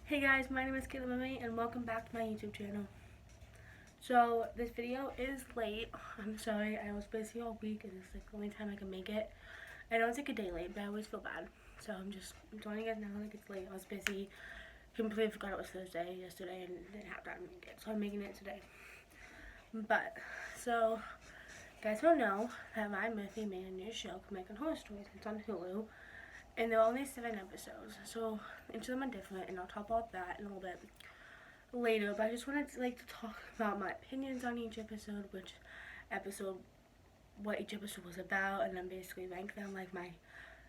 Hey guys, my name is Kayla Mummy and welcome back to my YouTube channel. So this video is late. I'm sorry, I was busy all week and it's like the only time I can make it. I know it's like a day late, but I always feel bad. So I'm telling you guys now like it's late. I was busy. Completely forgot it was Thursday yesterday and didn't have time to make it. So I'm making it today. But, so, you guys don't know that my Murphy made a new show, American Horror Stories. It's on Hulu. And there are only 7 episodes, so each of them are different, and I'll talk about that in a little bit later. But I just wanted to talk about my opinions on each episode, what each episode was about, and then basically rank them like my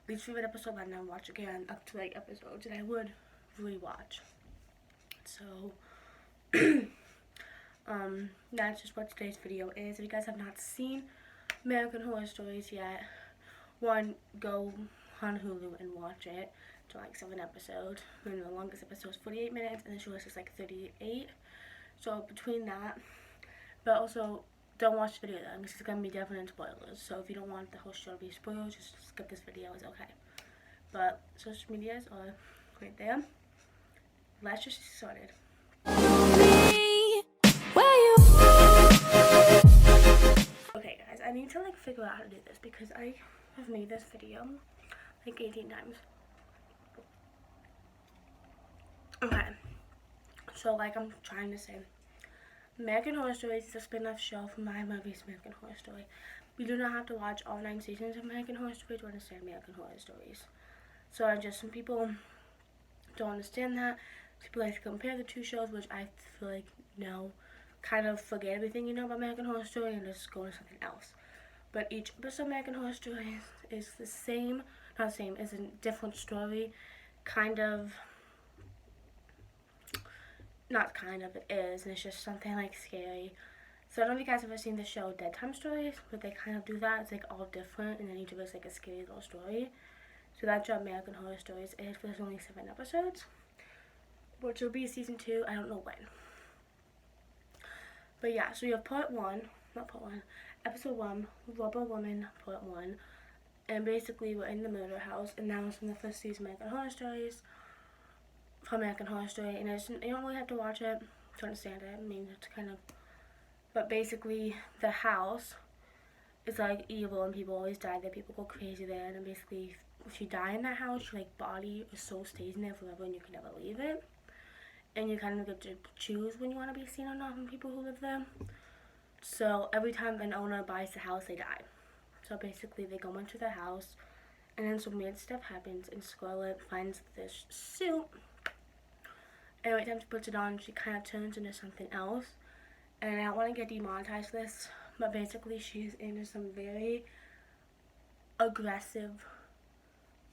least favorite episode, and then watch again up to like episodes that I would rewatch. So that's just what today's video is. If you guys have not seen American Horror Stories yet, one, go on Hulu and watch it. It's like 7 episodes, and the longest episode is 48 minutes, and the shortest is like 38. So between that, but also don't watch the video then, because it's gonna be definite spoilers. So if you don't want the whole show to be spoiled, just skip this video. It's okay. But social medias are right there. Let's just get started. Okay guys, I need to like figure out how to do this because I have made this video like 18 times. Okay, so like I'm trying to say, American Horror Stories is a spin-off show from my movies American Horror Story. We do not have to watch all 9 seasons of American Horror Story to understand American Horror Stories. So just some people don't understand that. People like to compare the two shows, which I feel like no, kind of forget everything you know about American Horror Story and just go to something else. But each episode of American Horror Story is the same, not the same, is a different story, kind of. Not kind of, it is, and it's just something like scary. So I don't know if you guys have ever seen the show Dead Time Stories, but they kind of do that. It's like all different, and then each of it's like a scary little story. So that's what American Horror Stories is, but there's only 7 episodes, which will be season 2, I don't know when. But yeah, so you have episode 1, Rubber Woman, part 1. And basically we're in the murder house, and that was from the first season of American Horror Stories. From American Horror Story, and you don't really have to watch it to understand it. I mean, it's kind of, but basically the house is like evil, and people always die there. People go crazy there, and then basically if you die in that house, your like body or soul stays in there forever, and you can never leave it. And you kind of get to choose when you want to be seen or not from people who live there. So every time an owner buys the house, they die. So basically they go into the house, and then some weird stuff happens, and Scarlett finds this suit. And every time she puts it on, she kind of turns into something else. And I don't want to get demonetized for this, but basically she's into some very aggressive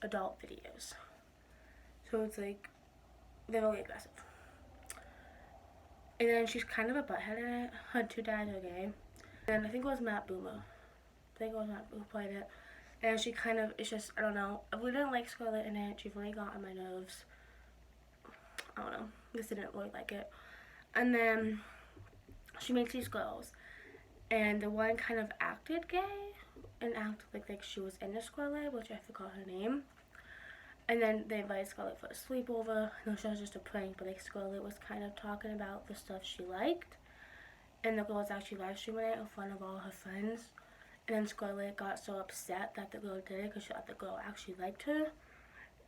adult videos. So it's like, they're really aggressive. And then she's kind of a butthead in it. Her 2 dads are gay. And I think it was Matt Boomer. Who played it. And she kind of, it's just, I don't know. I really didn't like Scarlett in it. She really got on my nerves. I don't know, just didn't really like it. And then she makes these girls, and the one kind of acted gay and acted like she was into Scarlett, which I forgot her name. And then they invited Scarlett for a sleepover. No, it was just a prank, but like Scarlett was kind of talking about the stuff she liked, and the girl was actually live streaming it in front of all her friends. And then Scarlett got so upset that the girl did it because she thought the girl actually liked her.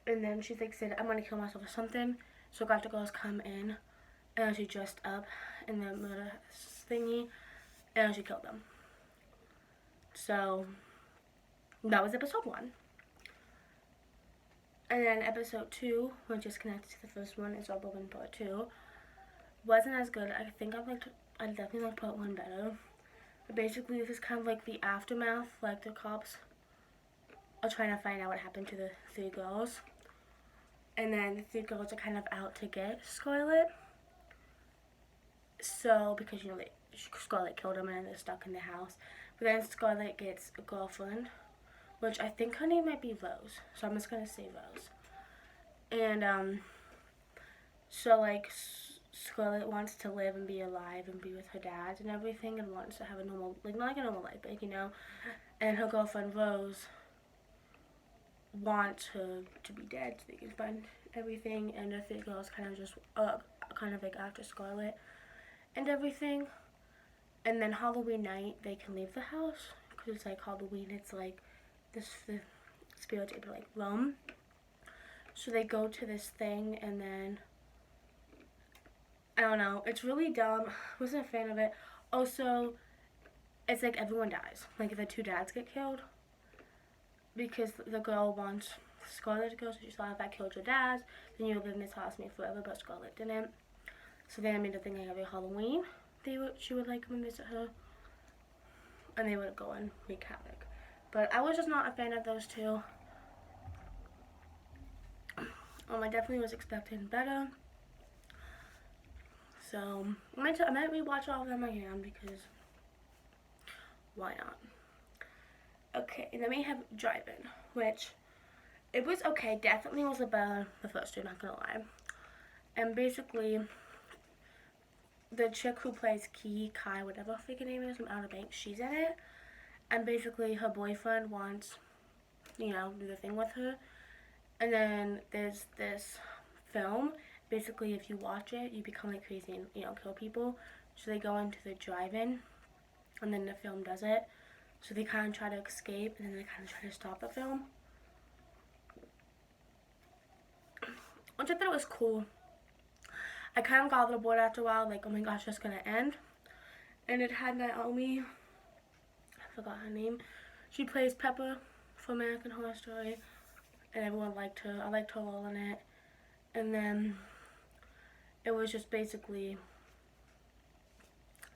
And then she like said, "I'm gonna kill myself" or something. So got the girls come in, and she dressed up in the murder thingy, and she killed them. So that was episode 1. And then episode 2, which is connected to the first one, is Rubber Woman part 2. Wasn't as good. I think I definitely like part 1 better. But basically this is kind of like the aftermath, like the cops are trying to find out what happened to the 3 girls. And then the 3 girls are kind of out to get Scarlett. So, because, you know, Scarlett killed them and they're stuck in the house. But then Scarlett gets a girlfriend, which I think her name might be Rose. So I'm just going to say Rose. And, so, like, Scarlett wants to live and be alive and be with her dad and everything, and wants to have a normal, like, not like a normal life, but, you know. And her girlfriend, Rose, wants her to be dead so they can spend everything, and the three girls kind of just kind of like after Scarlet and everything. And then Halloween night they can leave the house because it's like Halloween. It's like this the spirit able to like roam. So they go to this thing, and then I don't know. It's really dumb. I wasn't a fan of it. Also, it's like everyone dies. Like the two dads get killed because the girl wants Scarlet to go. So she's like, if I killed your dads, then you'll live in this house with me forever. But Scarlet didn't. So then I made a thing like every Halloween she would like come and visit her, and they would go and wreak havoc. But I was just not a fan of those two. I definitely was expecting better. So I might rewatch all of them again because why not? Okay, and then we have Drive-In, which it was okay. Definitely was about the first two, not gonna lie. And basically, the chick who plays Kai, whatever her freaking name is from Outer Banks, she's in it. And basically, her boyfriend wants, do the thing with her. And then there's this film. Basically, if you watch it, you become like crazy and, kill people. So they go into the drive-in, and then the film does it. So they kind of try to escape, and then they kind of try to stop the film. Which I thought was cool. I kind of got a little bored after a while, like, oh my gosh, it's gonna end. And it had Naomi, I forgot her name. She plays Pepper from American Horror Story, and everyone liked her. I liked her role in it. And then it was just basically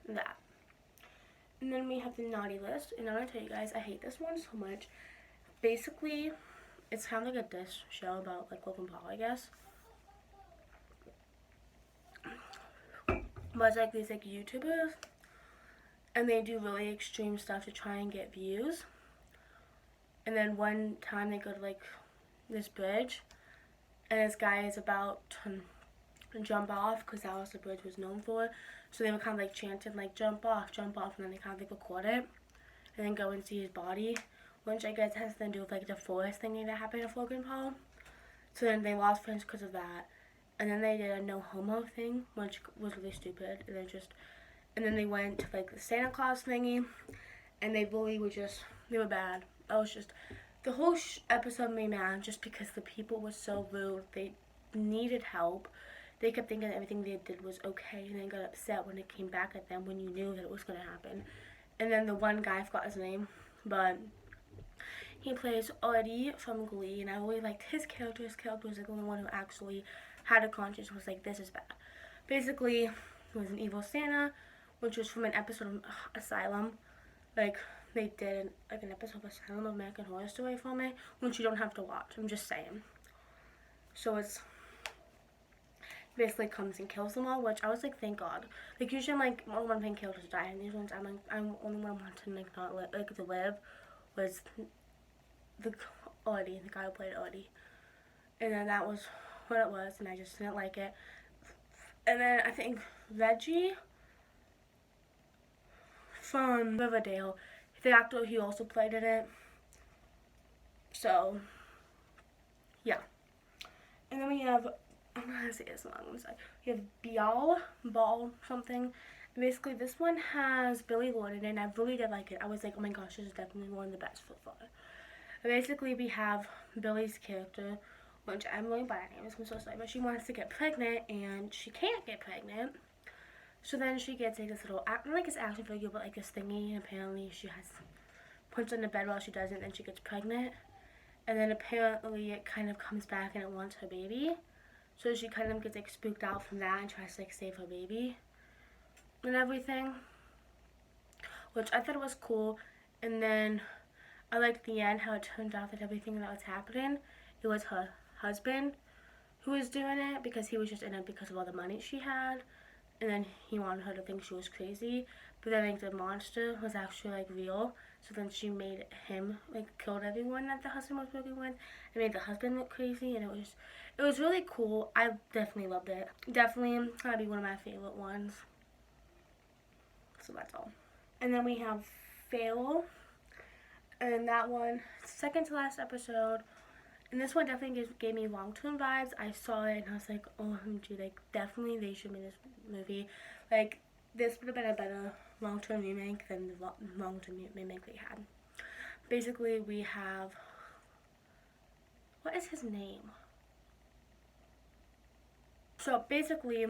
that. And then we have the naughty list, and I'm gonna tell you guys, I hate this one so much. Basically, it's kind of like a dish show about like Logan Paul, I guess. But it's like these like YouTubers, and they do really extreme stuff to try and get views. And then one time they go to like this bridge, and this guy is about to jump off because that was the bridge was known for. So they were kind of like chanting like jump off, and then they kind of like record it and then go and see his body, which I guess has to do with like the forest thingy that happened to Logan Paul. So then they lost friends because of that. And then they did a no homo thing, which was really stupid. And then they went to like the Santa Claus thingy, and they were bad. The whole episode made me mad just because the people were so rude. They needed help. They kept thinking that everything they did was okay, and then got upset when it came back at them when you knew that it was going to happen. And then the one guy, I forgot his name, but he plays Artie from Glee, and I really liked his character. His character was like the only one who actually had a conscience, was like, this is bad. Basically, he was an evil Santa, which was from an episode of Asylum. Like, they did like an episode of Asylum of American Horror Story from it, which you don't have to watch. I'm just saying. So it's basically comes and kills them all, which I was like, thank God. Like, usually I'm like, all my main characters die, and these ones I'm only one wanting like not like to live was the Artie, the guy who played Artie. And then that was what it was, and I just didn't like it. And then I think Reggie from Riverdale, the actor, he also played in it. So, yeah. And then we have, I'm not gonna say this long, I'm sorry. We have Ball something. And basically, this one has Billy Lord in it, and I really did like it. I was like, oh my gosh, this is definitely one of the best so far. Basically, we have Billy's character, which I'm really bad at names, I'm so sorry, but she wants to get pregnant, and she can't get pregnant. So then she gets like this little, not like this action figure, but like this thingy, and apparently she puts on the bed while she does it, and then she gets pregnant. And then apparently it kind of comes back and it wants her baby. So she kind of gets like spooked out from that and tries to like save her baby and everything, which I thought was cool. And then I liked the end, how it turned out that everything that was happening, it was her husband who was doing it, because he was just in it because of all the money she had, and then he wanted her to think she was crazy. But then like the monster was actually like real, so then she made him like killed everyone that the husband was working with, and made the husband look crazy, and it was really cool. I definitely loved it. Definitely gonna be one of my favorite ones. So that's all. And then we have Fail, and that one, second to last episode, And this one definitely gave me long-term vibes. I saw it and I was like, OMG, like, definitely they should make this movie. Like, this would have been a better long-term remake than the long-term remake they had. Basically, we have, what is his name? So, basically,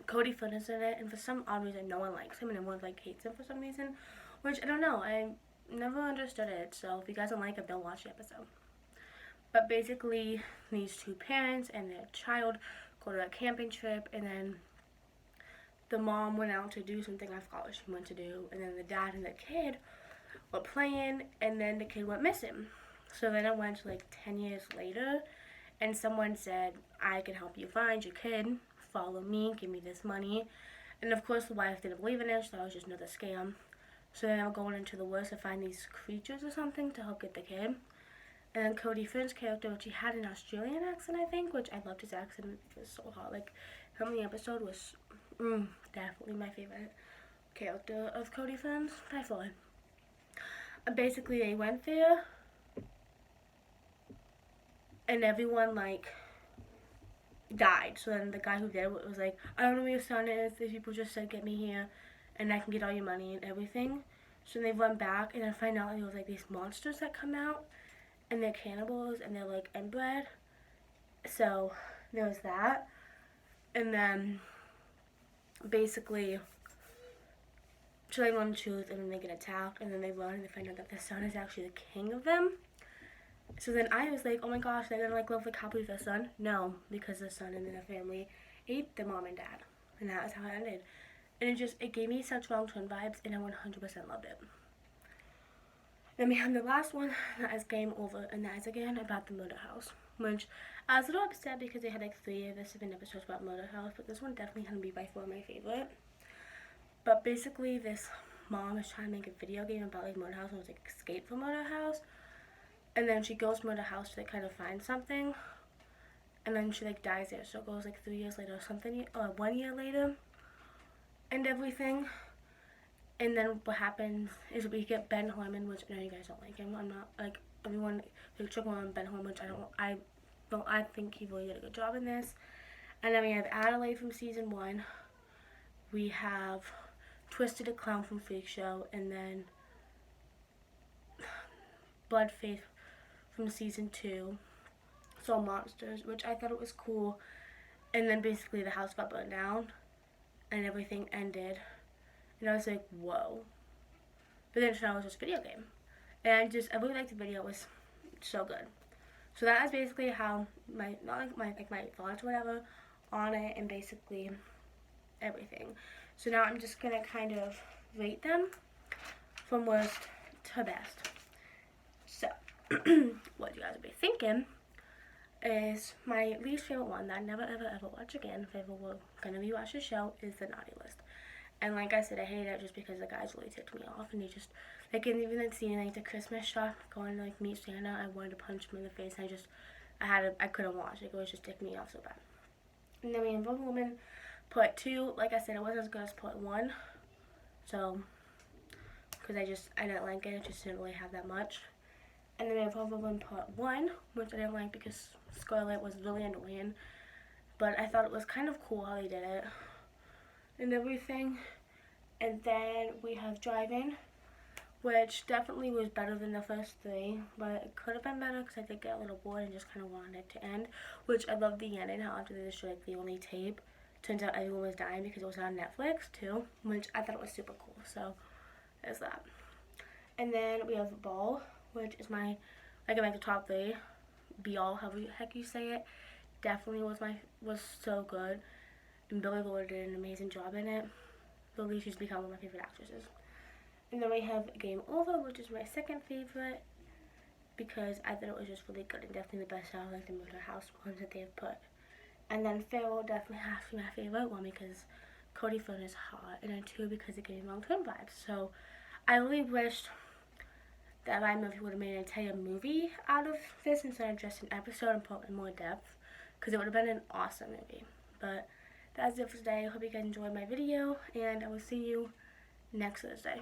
Cody Flynn is in it, and for some odd reason, no one likes him, and everyone, like, hates him for some reason. Which, I don't know, I never understood it, so if you guys don't like it, don't watch the episode. But basically, these two parents and their child go to a camping trip, and then the mom went out to do something, I forgot what she went to do, and then the dad and the kid were playing, and then the kid went missing. So then it went to like 10 years later, and someone said, I can help you find your kid, follow me, give me this money. And of course the wife didn't believe in it, so that was just another scam. So then they were going into the woods to find these creatures or something to help get the kid. And then Cody Flynn's character, which he had an Australian accent, I think, which I loved his accent. It was so hot. Like, him in the episode was definitely my favorite character of Cody Flynn's by far. And basically, they went there, and everyone, like, died. So then the guy who did it was like, I don't know where your son is. These people just said, get me here, and I can get all your money and everything. So they went back, and then find out there was, like, these monsters that come out. And they're cannibals, and they're, like, inbred. So, there was that. And then, basically, so they run to choose, and then they get attacked, and then they run, and they find out that the son is actually the king of them. So then I was like, oh my gosh, they're gonna, like, live, like, happily with their son? No, because the son and their family ate the mom and dad. And that was how it ended. And it gave me such long-term vibes, and I 100% loved it. Then we have the last one that is Game Over, and that is again about the murder house. Which I was a little upset because they had like 3 of the 7 episodes about murder house, but this one definitely gonna be by far my favorite. But basically, this mom is trying to make a video game about like murder house and was like escape from murder house, and then she goes to murder house to like kind of find something, and then she like dies there. So it goes like 3 years later or something, or 1 year later, and everything. And then what happens is we get Ben Harmon, which I know you guys don't like him. I'm not like everyone. Like triple on Ben Harmon, which I think he really did a good job in this. And then we have Adelaide from season 1. We have Twisted the Clown from Freak Show, and then Bloodface from season 2. So monsters, which I thought it was cool. And then basically the house got burned down, and everything ended. And I was like, whoa. But then it was just a video game. And I really liked the video. It was so good. So that is basically how my thoughts or whatever on it, and basically everything. So now I'm just gonna kind of rate them from worst to best. So what you guys will be thinking is my least favorite one that I never ever watch again if I ever were gonna rewatch the show is the Naughty List. And like I said, I hated it just because the guys really ticked me off, and they just, like, and even like seeing like the Christmas shop, going to like meet Santa, I wanted to punch him in the face, and I couldn't watch, like, it was just ticking me off so bad. And then we have Wonder Woman Part 2, like I said, it wasn't as good as Part 1, so, because I didn't like it just didn't really have that much. And then we have Wonder Woman Part 1, which I didn't like because Scarlet was really annoying, but I thought it was kind of cool how they did it and everything. And then we have Drive-In, which definitely was better than the first 3, but it could have been better because I did get a little bored and just kind of wanted it to end, which I love the ending, how after they just showed like the only tape, turns out everyone was dying because it was on Netflix too, which I thought it was super cool, so there's that. And then we have Ball, which is my, like, the top 3, Be-All, however the heck you say it, definitely was so good. And Billie Lourd did an amazing job in it. Lily, she's become one of my favorite actresses. And then we have Game Over, which is my second favorite because I thought it was just really good and definitely the best out of like the Murder House ones that they've put. And then Farewell definitely has to be my favorite one because Cody Flynn is hot, and then 2 because it gave me long-term vibes. So I really wished that my movie would have made an entire movie out of this instead of just an episode and put in more depth, because it would have been an awesome movie. But that's it for today. I hope you guys enjoyed my video, and I will see you next Thursday.